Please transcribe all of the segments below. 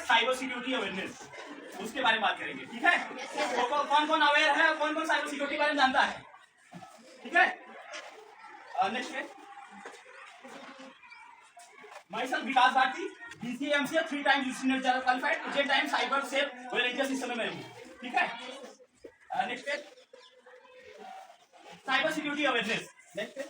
Cyber security awareness, उसके बारे में बात करेंगे। ठीक है, तो कौन कौन अवेयर है, कौन कौन साइबर सिक्योरिटी के बारे में जानता है? ठीक है, नेक्स्ट है myself Vikas Bharti, BCA 3 time UGC general qualified, 8 time cyber cell well India system में हूं। ठीक है, नेक्स्ट है साइबर सिक्योरिटी अवेयरनेस। नेक्स्ट है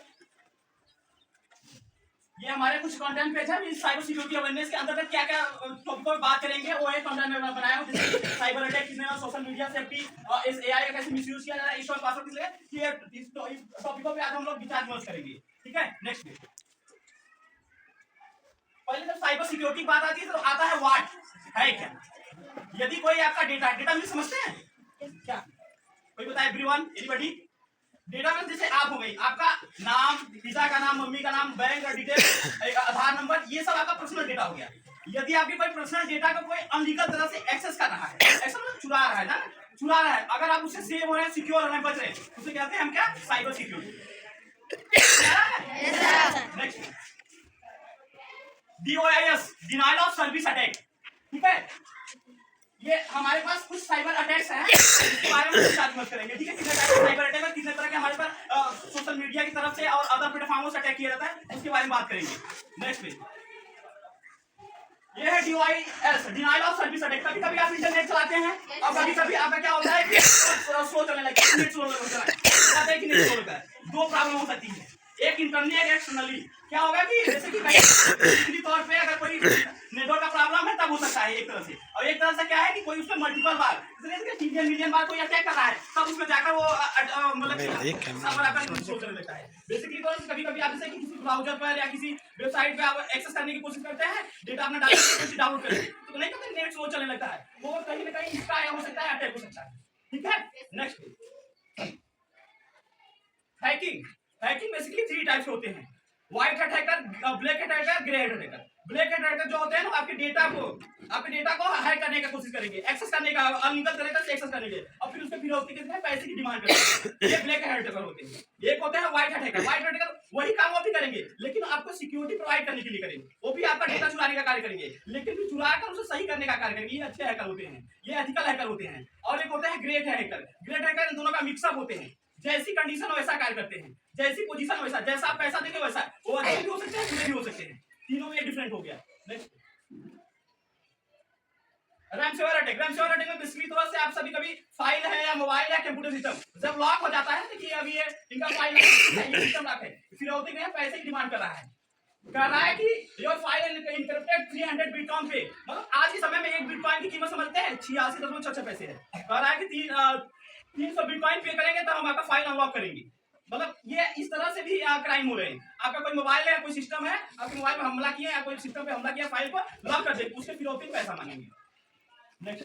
ये हमारे कुछ कंटेंट पेज है, इस साइबर सिक्योरिटी अवेयरनेस के अंदर क्या क्या टॉपिक पर बात करेंगे वो एक कंटेंट में बनाया हूं, जैसे साइबर अटैक किसने और सोशल मीडिया सेफ्टी और इस एआई का कैसे मिसयूज किया जा रहा है, इस पासवर्ड किसने, ये इस टॉपिकों पे आज हम लोग विचार विमर्श करेंगे। ठीक है, नेक्स्ट पहले जब साइबर सिक्योरिटी की बात आती है तो आता है व्हाट है क्या। यदि कोई आपका डेटा में समझते हैं क्या, कोई बताए एवरीवन, एनीबॉडी? डेटा में जैसे आप हो गई, आपका नाम, पिता का नाम, मम्मी का नाम, बैंक का डिटेल, आधार नंबर, ये सब आपका पर्सनल डेटा हो गया। यदि आपके कोई पर्सनल डेटा का कोई अनलीगल तरह से एक्सेस कर रहा है, ऐसा मतलब चुरा रहा है ना, चुरा रहा है, अगर आप उससे सेव हो रहे हैं, सिक्योर हो रहे हैं, बच रहे हैं, उसे कहते हैं हम क्या, cyber security. Next DOIS, denial of service attack. ठीक है, ये हमारे पास कुछ साइबर अटैक्स हैं, इसके बारे में बात करेंगे। ठीक है, कितने टाइप के साइबर अटैक है, कितने तरह के हमारे पर सोशल मीडिया की तरफ से और अदर प्लेटफॉर्मों से अटैक किया जाता है, उसके बारे में बात करेंगे। नेक्स्ट पेज ये है DOIS, denial of service attack. कभी कभी आप इंटरनेट चलाते हैं और कभी कभी आपका क्या होता है कि स्लो चलने लगता है, नेट स्लो होता है कि नेट स्लो होता है। दो प्रॉब्लम हो सकती है, एक इंटरनली एक एक्सटर्नली। क्या होगा कि जैसे कि कहीं तौर पे अगर कोई नेटवर्क का प्रॉब्लम है तब हो सकता है एक तरह से, और एक तरह से क्या है कि कोई उसमें मल्टीपल बार मिलियन बार कोई अटैक कर रहा है, तब उसमें जाकर वो मतलब सोचने लगता है। बेसिकली कभी कभी आप जैसे कि किसी ब्राउजर पर या किसी वेबसाइट पे आप एक्सेस करने की कोशिश करते हैं, डेटा अपना डाउनलोड करेंगे तो नहीं करते, नेट स्लो चलने लगता है, वो कहीं ना कहीं इसका हो सकता है, अटैक हो सकता है। ठीक है, next hacking. Hacking basically 3 types होते हैं, white hat hacker, black hat hacker, grey hat hacker. Black hat hacker जो होते हैं ना, आपके डेटा को हैक करने की कोशिश करेंगे, एक्सेस करने का, अनलीगल तरीके से एक्सेस करने के, और फिर उसके फिरौती के लिए पैसे की डिमांड करते हैं। ये ब्लैक हैट हैकर होते हैं। एक होते हैं white hat hacker. White hat hacker वही काम वो भी करेंगे, लेकिन आपको सिक्योरिटी प्रोवाइड करने के लिए करेंगे, वो भी आपका डेटा चुराने का कार्य करेंगे, लेकिन फिर चुरा कर उसे सही करने का कार्य करेंगे। ये अच्छे हैकर होते हैं, ये एथिकल हैकर होते हैं। और एक होते हैं ग्रेट हैकर। ग्रेट हैकर इन दोनों का मिक्सअप होते हैं, जैसी कंडीशन वैसा कार्य करते हैं, जैसी पोजीशन वैसा, जैसा आप पैसा देंगे वैसा, वो अच्छे भी हो सकते हैं, बुरे भी हो सकते हैं, तीनों में डिफरेंट हो गया। Next ransomware attack. Ransomware attack में बेसिकली तौर से आप सभी कभी फाइल है या मोबाइल या कंप्यूटर सिस्टम जब लॉक हो जाता है, देखिए अभी ये इनका फाइल है, ये सिस्टम लॉक है, फिरौती में पैसे की डिमांड कर रहा है कि योर फाइल इनक्रिप्टेड 300 बिटकॉइन पे, मतलब आज के समय में एक बिटकॉइन की कीमत समझते हैं 86.66 पैसे है। कह रहा है कि 300 बिटकॉइन पे करेंगे तो हम आपका फाइल अनलॉक करेंगे। मतलब ये इस तरह से भी क्राइम हो रहे हैं। आपका कोई मोबाइल है, कोई सिस्टम है, आपके मोबाइल में हमला किया या कोई सिस्टम पे हमला किया, फाइल को लॉक कर देंगे, उसके फिरौती पैसा मांगेंगे। Next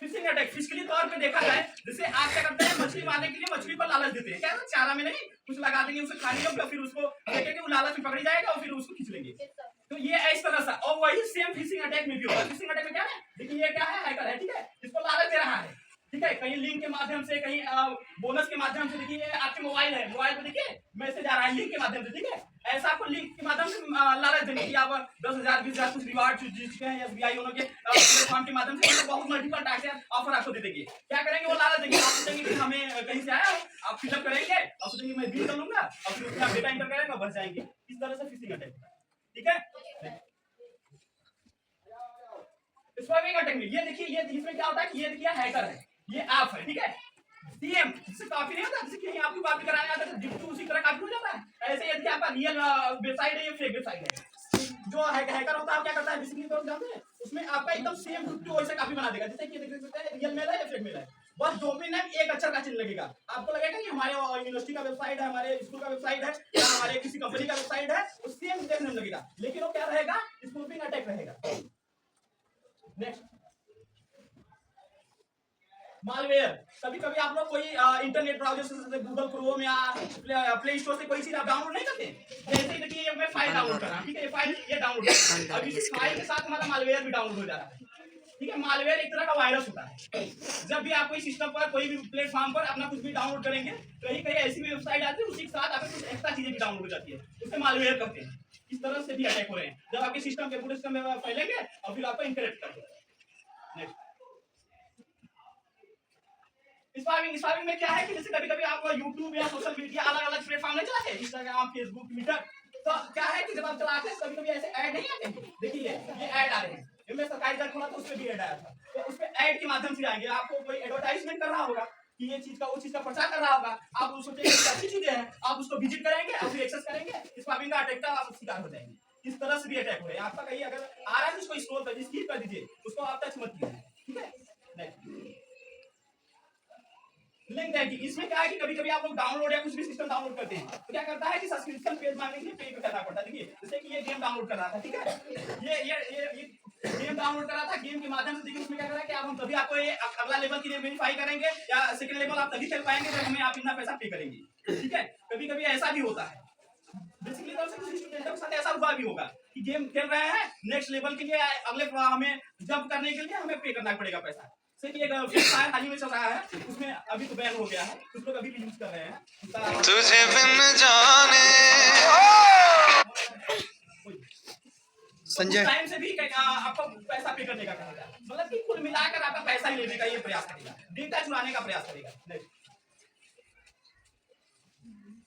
phishing attack. फिजिकली तौर पे देखा जाए, जैसे आप क्या करते हैं, मछली मारने के लिए मछली पर लालच देते हैं, क्या चारा में नहीं कुछ लगा देंगे, उसे खा लेंगे, फिर उसको देखेंगे, वो लालच में पकड़ी जाएगा और फिर उसको खींच लेंगे। तो ये इस तरह से, और वही सेम फिशिंग अटैक में भी होगा। फिशिंग अटैक में क्या है, देखिए ये क्या है, हैकर है, ठीक है, इसको लालच दे रहा है, ठीक है, कहीं लिंक के माध्यम से, कहीं बोनस के माध्यम से। देखिए आपके मोबाइल है, मोबाइल पे देखिए मैसेज आ रहा है लिंक के माध्यम से, ठीक है, ऐसा आपको लिंक के माध्यम से लालच देंगे कि आप 10,000 20,000 कुछ रिवार्ड जीत चुके हैं SBI वालों के प्लेटफॉर्म के माध्यम से, बहुत मल्टीपल टाइप के ऑफर आपको दे देंगे। क्या करेंगे, वो लालच देंगे, आप सोचेंगे कि हमें कहीं से आया, आप फिलअप करेंगे और सोचेंगे मैं बिल कर लूंगा, और फिर उसमें आप डेटा एंटर करेंगे और बच जाएंगे। इस तरह से फिशिंग अटैक, ठीक है। स्पैमिंग अटैक में ये देखिए, ये इसमें क्या होता है कि ये देखिए हैकर है, ये आप है, ठीक है, सीएम जिससे कॉपी नहीं होता, जैसे कहीं आपको कॉपी कराने आता है तो उसी तरह कॉपी हो जाता है। ऐसे यदि आपका रियल वेबसाइट है, ये फेक वेबसाइट है, जो हैकर होता है क्या करता है, बेसिकली तो जानते हैं, उसमें आपका एकदम सेम टू वैसे कॉपी बना देगा, जैसे कि देख सकते हैं रियल मेल है या फेक मेल है, बस डोमेन नेम एक अक्षर का चिन्ह लगेगा, आपको लगेगा कि हमारे यूनिवर्सिटी का वेबसाइट है, हमारे स्कूल का वेबसाइट है, या हमारे किसी कंपनी का वेबसाइट है, वो सेम नेम लगेगा, लेकिन वो क्या रहेगा, स्पूफिंग अटैक रहेगा। Next malware. कभी कभी आप लोग कोई इंटरनेट ब्राउजर से गूगल क्रोम या प्ले स्टोर से कोई चीज आप डाउनलोड नहीं करते, जैसे कि ये मैं फाइल डाउनलोड कर रहा हूं, ठीक है, ये फाइल ये डाउनलोड है, अब इस फाइल के साथ हमारा मालवेयर भी डाउनलोड हो जा रहा है, ठीक है। मालवेयर एक तरह का वायरस होता है, जब भी आप कोई सिस्टम पर कोई भी प्लेटफॉर्म पर अपना कुछ भी डाउनलोड करेंगे, कहीं कहीं ऐसी वेबसाइट आती है, उसी के साथ आपको कुछ एक्स्ट्रा चीजें भी डाउनलोड हो जाती है, उसे मालवेयर कहते हैं। इस तरह से भी अटैक हो रहे हैं जब आपके सिस्टम के पूरे सिस्टम में फैलेंगे और फिर आपको इनकरेक्ट कर देंगे। नेक्स्ट स्पामिंग में क्या है कि जैसे कभी कभी आप YouTube या सोशल मीडिया अलग अलग प्लेटफॉर्म में चलाते हैं, इंस्टाग्राम, फेसबुक, ट्विटर, तो क्या है कि जब आप चलाते हैं कभी कभी ऐसे ऐड नहीं आते हैं। देखिए ये ऐड आ रहे हैं, मैं सरकारी दर खोला तो उसमें भी ऐड आया था, तो उसमें ऐड के माध्यम से आएंगे, आपको कोई एडवर्टाइजमेंट कर रहा होगा कि ये चीज का वो चीज का प्रचार कर रहा होगा, आप उसको सोचेंगे अच्छी चीजें हैं, आप उसको विजिट करेंगे और फिर एक्सेस करेंगे, स्पामिंग का अटैक का आप शिकार हो जाएंगे। इस तरह से भी अटैक हो रहे हैं। आपका कहीं अगर आ रहा है उसको स्क्रॉल कर दीजिए, स्किप कर दीजिए, उसको आप टच मत कीजिए, ठीक है। नेक्स्ट लिंक है कि इसमें क्या है कि कभी कभी आप लोग डाउनलोड या कुछ भी सिस्टम डाउनलोड करते हैं तो क्या करता है कि सब्सक्रिप्शन पेज मांगने के लिए पे करना पड़ता है। देखिए जैसे कि ये गेम डाउनलोड कर रहा था, ठीक है, ये गेम डाउनलोड कर रहा था, गेम के माध्यम से देखिए उसमें क्या कर रहा है कि आप हम तभी आपको ये अगला लेवल के लिए वेरीफाई करेंगे या सेकंड लेवल आप तभी खेल पाएंगे जब हमें आप इतना पैसा पे करेंगे, ठीक है। कभी कभी ऐसा भी होता है, बेसिकली किसी स्टूडेंट के साथ ऐसा हुआ भी होगा कि गेम खेल रहे हैं, नेक्स्ट लेवल के लिए अगले हमें जंप करने के लिए हमें पे करना पड़ेगा पैसा। से कि एक फ्री फायर हाल ही में चल रहा है, उसमें अभी तो बैन हो गया है, कुछ लोग अभी भी यूज कर रहे हैं। तुझे बिन जाने संजय टाइम से भी आपको पैसा पे करने का कहेगा, मतलब कि कुल मिलाकर आपका पैसा ही लेने का ये प्रयास करेगा, डेटा चुराने का प्रयास करेगा।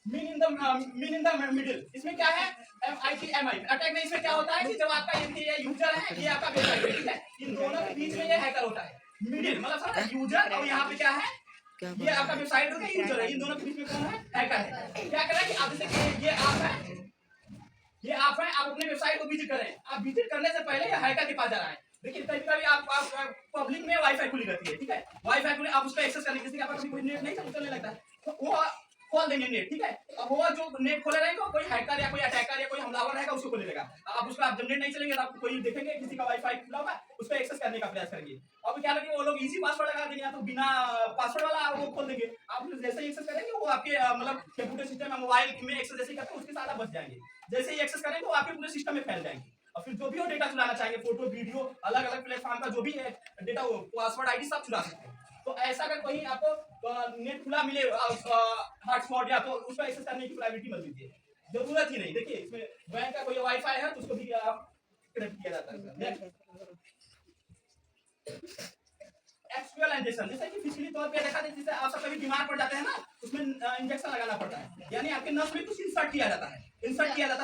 मीन इन द मिडिल, इसमें क्या है MITMI अटैक में। इसमें क्या होता है कि जब आपका ये यूजर है, ये आपका वेबसाइट है, ठीक है, इन दोनों के बीच में ये हैकर होता है। मिडिल मतलब सारा यूजर और यहाँ पे क्या है, ये आपका वेबसाइट का यूजर है, इन दोनों के बीच में कौन है, हैकर है। क्या कर रहा है कि आप जैसे ये आप है, ये आप है, आप अपने वेबसाइट को विजिट करें, आप विजिट करने से पहले ये हैकर के पास जा रहा है। देखिए कभी कभी आप पब्लिक में वाईफाई खुली रहती है, ठीक है, वाईफाई खुली, आप उसको एक्सेस करने किसी का कभी कोई नेट नहीं चलने लगता है तो वो खोल देंगे नेट, ठीक है। अब वो जो नेट खोले रहेगा कोई हैकर या कोई अटैकर या कोई हमलावर रहेगा उसको खोले रहेगा, आप उसका जब नेट नहीं चलेंगे तो आप कोई देखेंगे किसी का वाईफाई खुला होगा, उसको एक्सेस करने का प्रयास करेंगे। अब क्या लगे वो लोग इजी पासवर्ड लगा देंगे या तो बिना पासवर्ड वाला वो खोल देंगे, आप जैसे ही एक्सेस करेंगे वो आपके मतलब कंप्यूटर सिस्टम में मोबाइल में एक्सेस जैसे करते हैं उसके साथ आप बच जाएंगे। जैसे ही एक्सेस करेंगे वो आपके पूरे सिस्टम में फैल जाएंगे और फिर जो भी वो डेटा चुराना चाहेंगे, फोटो वीडियो अलग अलग प्लेटफॉर्म का जो भी है डेटा, वो पासवर्ड आईडी सब चुरा सकते हैं। तो ऐसा अगर कहीं आपको नेट खुला मिले हॉटस्पॉट या तो उसको एक्सेस करने की प्राइवेटी मत दीजिए, जरूरत ही नहीं। देखिए इसमें बैंक का कोई वाईफाई है तो उसको भी कनेक्ट किया जाता है। एक्सक्यूएलाइजेशन जैसे कि फिजिकली तौर पे देखा जाए, जैसे आप सब कभी बीमार पड़ जाते हैं ना, उसमें इंजेक्शन लगाना पड़ता है, यानी आपके नस में कुछ इंसर्ट किया जाता है,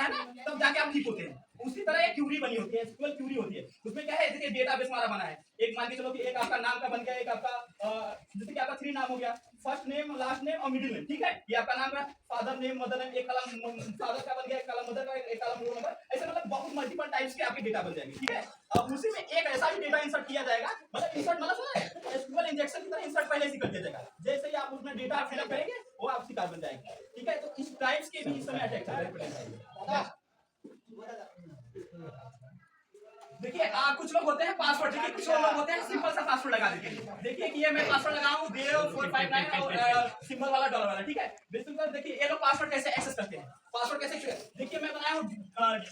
ना, तब जाके आप ठीक होते हैं। उसी तरह एक क्यूरी बनी होती है, एसक्यूएल क्यूरी होती है, उसमें क्या है देखिए डेटाबेस हमारा बना है, एक मान के चलो कि एक आपका नाम का बन गया, एक आपका जैसे कि आपका 3 नाम हो गया, फर्स्ट नेम, लास्ट नेम और मिडिल नेम, ठीक है, ये आपका नाम है, फादर नेम, मदर नेम, एक कॉलम फादर का बन गया, एक कॉलम मदर का, एक कॉलम रोल नंबर, ऐसे मतलब बहुत मल्टीपल टाइप्स के आपके डेटा बन जाएंगे, ठीक है। अब उसी में एक ऐसा भी डेटा इंसर्ट किया जाएगा, मतलब इंसर्ट मतलब एसक्यूएल इंजेक्शन की तरह इंसर्ट पहले से कर दिया जाएगा, जैसे ही आप उसमें डेटा फिलअप करेंगे वो आप शिकार बन जाएंगे, ठीक है। तो इस टाइप्स के भी इस समय अटैक कर रहे हैं। देखिए कुछ लोग होते हैं पासवर्ड, देखिए कुछ लोग होते हैं सिंपल सा पासवर्ड लगा देते हैं। देखिए कि ये मैं पासवर्ड लगाऊं देव459 और सिंबल वाला डॉलर वाला, ठीक है। बिल्कुल देखिए ये लोग पासवर्ड कैसे एक्सेस करते हैं, पासवर्ड कैसे, देखिए मैं बनाया हूं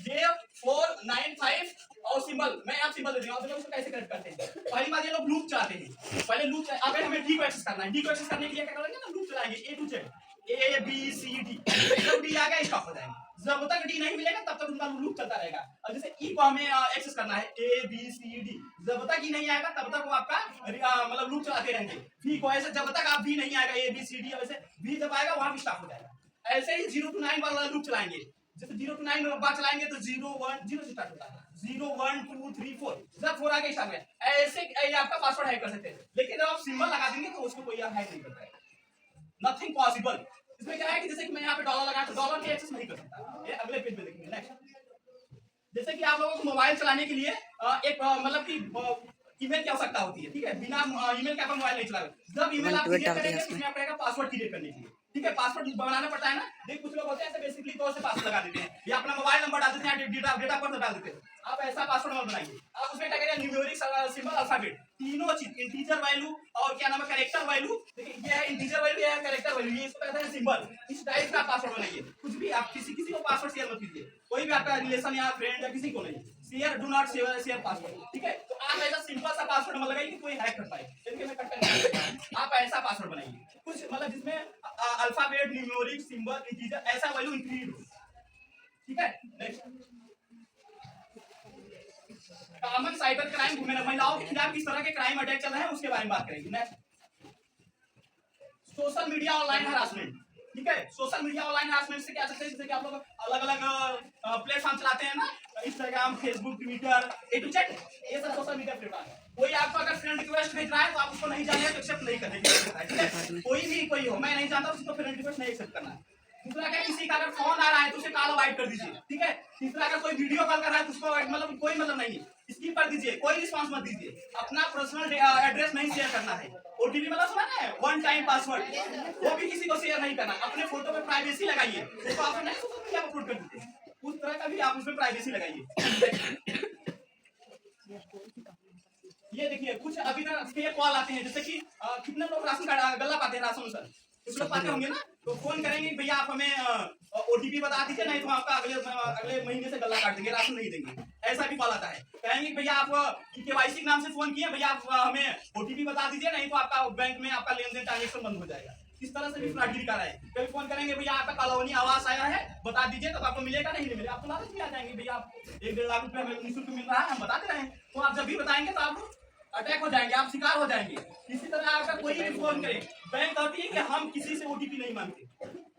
देव495 और सिंबल, मैं आप सिंबल दे दूंगा, आप उसको कैसे कनेक्ट करते हैं। पहली बात ये लोग लूप चाहते हैं, पहले लूप अगर हमें डी को एक्सेस करना है, डी को एक्सेस करने के लिए क्या करेंगे ना, लूप चलाएंगे A to Z, ABCD, जब डी आ गया स्टॉप हो जाएंगे, जब तक डी नहीं मिलेगा तब तक उनका लूप चलता रहेगा। और जैसे ई को हमें एक्सेस करना है ABCD, जब तक ई नहीं आएगा तब तक वो आपका मतलब लूप चलाते रहेंगे। V को ऐसे जब तक आप V नहीं आएगा ABCD, और ऐसे V जब आएगा वहां भी स्टॉप हो जाएगा। ऐसे ही 0 to 9 वाला लूप चलाएंगे, जैसे 0 to 9 बार चलाएंगे तो 0 1 0 से स्टार्ट होता है, 0 1 2 3 4, जब 4 आगे स्टार्ट है, ऐसे आपका पासवर्ड हैक कर सकते हैं। लेकिन जब आप सिंबल लगा देंगे तो उसको कोई हैक नहीं कर पाएगा, नथिंग पॉसिबल। इसमें क्या है कि जैसे कि मैं यहाँ पे डॉलर लगाया तो डॉलर की एक्सेस नहीं कर सकता, ये अगले पेज में देखेंगे। नेक्स्ट जैसे कि आप लोगों को मोबाइल चलाने के लिए एक मतलब कि ईमेल की आवश्यकता होती है, ठीक है, बिना ईमेल के आप मोबाइल नहीं चलाओगे। जब ईमेल आप क्रिएट करेंगे तो उसमें आपको पासवर्ड क्रिएट करने के लिए, ठीक है, पासवर्ड बनाना पड़ता है ना। देख कुछ लोग होते हैं ऐसे बेसिकली तौर से पासवर्ड लगा देते हैं या अपना मोबाइल नंबर डाल देते हैं, डेटा पर डाल देते हैं। आप ऐसा पासवर्ड मत बनाइए, आप उसमें क्या करेंगे न्यूमेरिक सिंबल अल्फाबेट तीनों चीज, इंटीजर वैल्यू और क्या नाम है कैरेक्टर वैल्यू, देखिए ये है इंटीजर वैल्यू, ये है कैरेक्टर वैल्यू, ये इसको कहते हैं सिंबल। इस टाइप का पासवर्ड बनाइए, कुछ भी आप किसी को पासवर्ड शेयर मत कीजिए, कोई भी आपका रिलेशन या फ्रेंड या किसी को नहीं share, do not share password, ठीक है। तो आप ऐसा सिंपल सा पासवर्ड मत लगाइए कि कोई हैक कर पाए, क्योंकि मैं कट कर आप ऐसा पासवर्ड बनाइए कुछ मतलब जिसमें अल्फाबेट, न्यूमेरिक, सिंबल, इंटीजर ऐसा वैल्यू इंक्लूड हो, ठीक है। नेक्स्ट, कॉमन साइबर क्राइम, महिलाओं के खिलाफ किस तरह के क्राइम अटैक चल रहे हैं उसके बारे में बात करेंगे। Next, social media online harassment. ठीक है, सोशल मीडिया ऑनलाइन हरासमेंट से क्या सकते हैं, जैसे कि आप लोग अलग अलग प्लेटफॉर्म चलाते हैं ना, Instagram, Facebook, Twitter, A to Z, ये सब सोशल मीडिया प्लेटफॉर्म है। कोई आपको अगर फ्रेंड रिक्वेस्ट भेज रहा है तो आप उसको नहीं जाने तो एक्सेप्ट नहीं करेंगे। कोई भी कोई हो, मैं नहीं जानता, उसको फ्रेंड रिक्वेस्ट नहीं एक्सेप्ट करना है। दूसरा क्या, किसी का अगर फोन आ रहा है तो उसे कॉल अवॉइड कर दीजिए। ठीक है। तीसरा, अगर कोई वीडियो कॉल कर रहा है तो उसको मतलब कोई मतलब नहीं है, स्किप कर दीजिए, कोई रिस्पांस मत दीजिए। अपना पर्सनल एड्रेस नहीं शेयर करना है। ओटीपी मतलब सुना है, वन टाइम पासवर्ड, वो भी किसी को शेयर नहीं करना। अपने फोटो पे प्राइवेसी लगाइए, उसको आप नहीं सोशल मीडिया पर अपलोड कर दीजिए, उस तरह का भी आप उसमें प्राइवेसी लगाइए। ये देखिए कुछ अभी ना फेक कॉल आते हैं, जैसे कि कितने लोग राशन कार्ड गल्ला पाते हैं, राशन सर कुछ लोग पाते होंगे ना, तो फोन करेंगे भैया आप हमें ओटीपी बता दीजिए, नहीं तो आपका अगले महीने से गल्ला काट देंगे, राशन नहीं देंगे। ऐसा भी कॉल आता है। कहेंगे भैया आप केवाईसी के नाम से फोन किए, भैया आप हमें ओटीपी बता दीजिए, नहीं तो आपका बैंक में आपका लेन देन ट्रांजेक्शन बंद हो जाएगा। इस तरह से भी फ्रॉड दिखा रहा है। कभी फोन करेंगे भैया आपका कॉलोनी आवास आया है, बता दीजिए, तब आपको मिलेगा, नहीं मिलेगा आप तो लालच में आ जाएंगे, भैया आप 1-1.5 लाख रुपया हमें निःशुल्क मिल रहा है, हम बता दे रहे हैं। तो आप जब भी बताएंगे तो आप अटैक हो जाएंगे, आप शिकार हो जाएंगे। इसी तरह आपका कोई भी फोन करे, बैंक कहती है कि हम किसी से ओटीपी नहीं मांगते,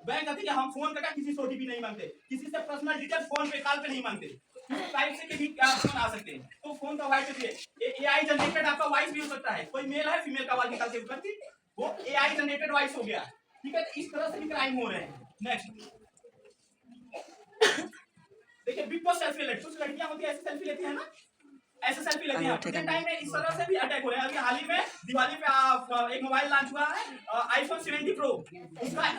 बैंक कहती है हम फोन करके किसी से ओटीपी नहीं मांगते, किसी से पर्सनल डिटेल फोन पे कॉल पे नहीं मांगते। टाइप से भी फोन आ सकते हैं, तो फोन का वॉइस एआई जनरेटेड आपका वॉइस भी हो सकता है। कोई मेल है, फीमेल का आवाज निकाल के करती, वो एआई जनरेटेड वॉइस हो गया। ठीक है, इस तरह से भी क्राइम हो रहे हैं। नेक्स्ट देखिए, बिग बॉस सेल्फी लेट, कुछ लड़कियां होती है ऐसे सेल्फी लेती है ना, ऐसे सेल्फी लेती हैं। प्रेजेंट टाइम में इस तरह से भी अटैक हो रहे हैं। अभी हाल ही में दिवाली पे एक मोबाइल लॉन्च हुआ है, आईफोन 70 प्रो,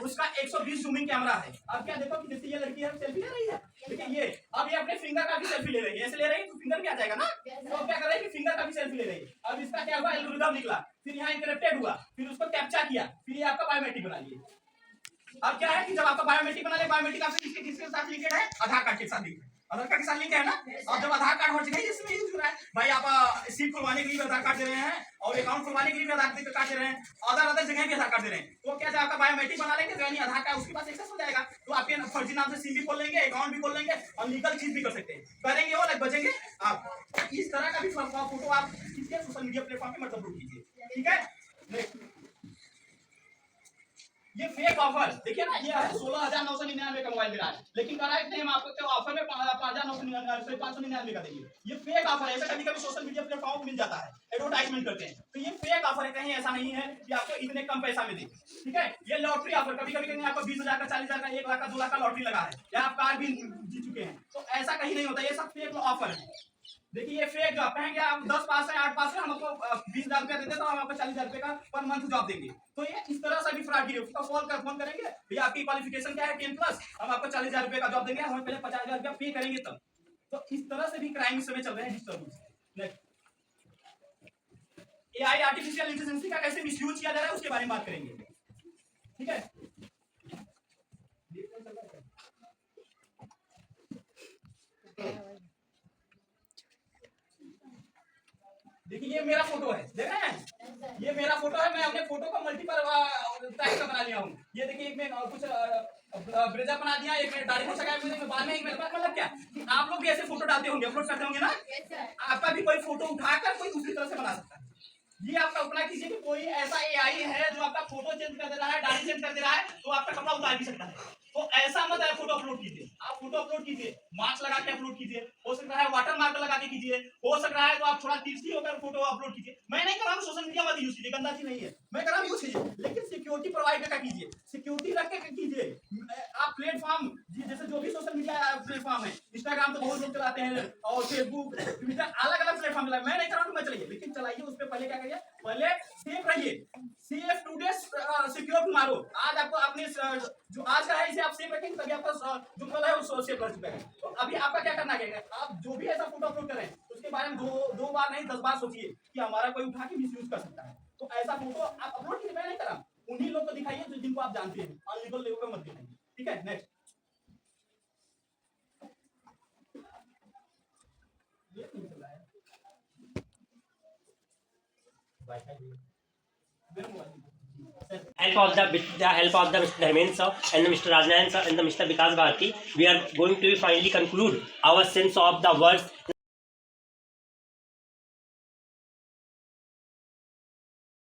उसका 120 जूमिंग कैमरा है। अब क्या देखो कि जैसे ये लड़की है सेल्फी ले रही है, देखिए ये अब ये अपने फिंगर का भी सेल्फी ले रही है, ऐसे ले रही है तो फिंगर भी आ जाएगा ना, तो क्या कर रही है कि फिंगर का भी सेल्फी ले रही है। अब इसका क्या हुआ, एल्गोरिथम निकला, फिर यहाँ इंटरप्टेड हुआ, फिर उसको कैप्चा किया, फिर ये आपका बायोमेट्रिक बना लिया। अब क्या है कि जब आपका बायोमेट्रिक बना ले, बायोमेट्रिक आपसे किसके साथ लिंकेड है, आधार कार्ड के साथ लिंकेड है, आधार कार्ड के साथ लिंक है ना। और जब आधार कार्ड हो जाएगा, इसमें यूज हो रहा है भाई, आप सिम खुलवाने के लिए आधार कार्ड दे रहे हैं और अकाउंट खुलवाने के लिए आधार कार्ड दे रहे हैं, अदर जगह भी आधार कार्ड दे रहे हैं, तो क्या आपका बायोमेट्रिक बना लेंगे, यानी आधार कार्ड उसके पास एक्सेस हो जाएगा, तो आपके फर्जी नाम से सिम भी खोल लेंगे, अकाउंट भी खोल लेंगे और लीगल चीज भी कर सकते हैं, करेंगे वो लग बचेंगे आप। इस तरह का भी फोटो आप खींचिए, सोशल मीडिया प्लेटफॉर्म पे मतलब कीजिए। ठीक है, ये फेक ऑफर देखिए ना, ये है 16,999 का मोबाइल मिला है, लेकिन कह रहा है हम आपको तो ऑफर में 5,999 का देंगे। ये फेक ऑफर है, ऐसा कभी कभी सोशल मीडिया प्लेटफॉर्म मिल जाता है, एडवर्टाइजमेंट करते हैं, तो ये फेक ऑफर है, कहीं ऐसा नहीं है कि आपको इतने कम पैसा में दे। ठीक है, ये लॉटरी ऑफर, कभी कभी कहीं आपको 20,000 का, 40,000 का, 1 लाख का, 2 लाख का लॉटरी लगा है, या आप कार भी जीत चुके हैं, तो ऐसा कहीं नहीं होता, ये सब फेक ऑफर है। देखिए ये फेक जॉब, कहेंगे आप 10 पास है, 8 पास है, हम आपको 20,000 रुपया देते तो हम आपको 40,000 रुपये का पर मंथ जॉब देंगे। तो ये इस तरह से भी फ्रॉड गिरे, उसका फोन करेंगे भैया आपकी क्वालिफिकेशन क्या है, 10+, हम आपको 40,000 रुपये का जॉब देंगे, हम पहले 50,000 रुपया पे करेंगे तब। तो इस तरह से भी क्राइम इस समय चल रहे हैं डिजिटल। एआई आर्टिफिशियल इंटेलिजेंस का कैसे मिसयूज किया जा रहा है उसके बारे में बात करेंगे। ठीक है, देखिए ये मेरा फोटो है, देख रहे हैं, ये मेरा फोटो है, मैं अपने फोटो को मल्टीपल टाइप का बना लिया हूँ। ये देखिए, एक में कुछ ब्रेजर बना दिया, एक में दाढ़ी को सगाया, मुझे बाद में एक मेरे पास, मतलब क्या कि आप लोग भी ऐसे फोटो डालते होंगे, अपलोड करते होंगे ना, आपका भी कोई फोटो उठाकर कोई दूसरी तरह से बना सकता है। ये आप कल्पना कीजिए कि कोई ऐसा एआई है जो आपका फोटो चेंज कर दे रहा है, दाढ़ी चेंज कर दे रहा है, तो आपका कपड़ा उतार भी सकता है। तो ऐसा मत है, फोटो अपलोड कीजिए, आप फोटो अपलोड कीजिए, मास्क लगा के अपलोड कीजिए, हो सकता है वाटर मार्क लगा के कीजिए, हो सकता है तो आप थोड़ा तिरछी होकर फोटो अपलोड कीजिए। मैं नहीं कर रहा हूँ सोशल मीडिया मत यूज कीजिए, गंदा चीज नहीं है, मैं कर रहा हूँ यूज कीजिए, लेकिन सिक्योरिटी प्रोवाइड करके कीजिए, सिक्योरिटी रख के कीजिए। आप प्लेटफॉर्म जैसे जो भी सोशल मीडिया प्लेटफॉर्म है, इंस्टाग्राम तो बहुत लोग चलाते हैं और फेसबुक, ट्विटर, अलग अलग प्लेटफॉर्म चलाए, मैं नहीं कर रहा हूँ, मैं चलाइए, लेकिन चलाइए उस पर पहले क्या करिए, पहले सेफ रहिए, सेफ टुडे सिक्योर टुमारो। आज आपको अपने जो आज का है इसे आप सेफ रखेंगे, तभी आपका जो कल है वो सेफ रह चुका है। तो अभी आपका क्या करना है, आप जो भी ऐसा फोटो अपलोड करें उसके बारे में दो बार नहीं 10 बार सोचिए कि हमारा कोई उठा के मिसयूज कर सकता है। तो ऐसा फोटो आप अपलोड कीजिए, मैं नहीं करा, उन्हीं लोग को दिखाइए जो जिनको आप जानते हैं, अनलीगल लेवल पे मत दिखाइए। ठीक है, नेक्स्ट, ये नहीं चल रहा है वाईफाई मेरे mobile with the help of the Mr. Dharmendra sir and the Mr. Rajnayan sir and the Mr. Vikas Bharti, we are going to finally conclude our sense of the words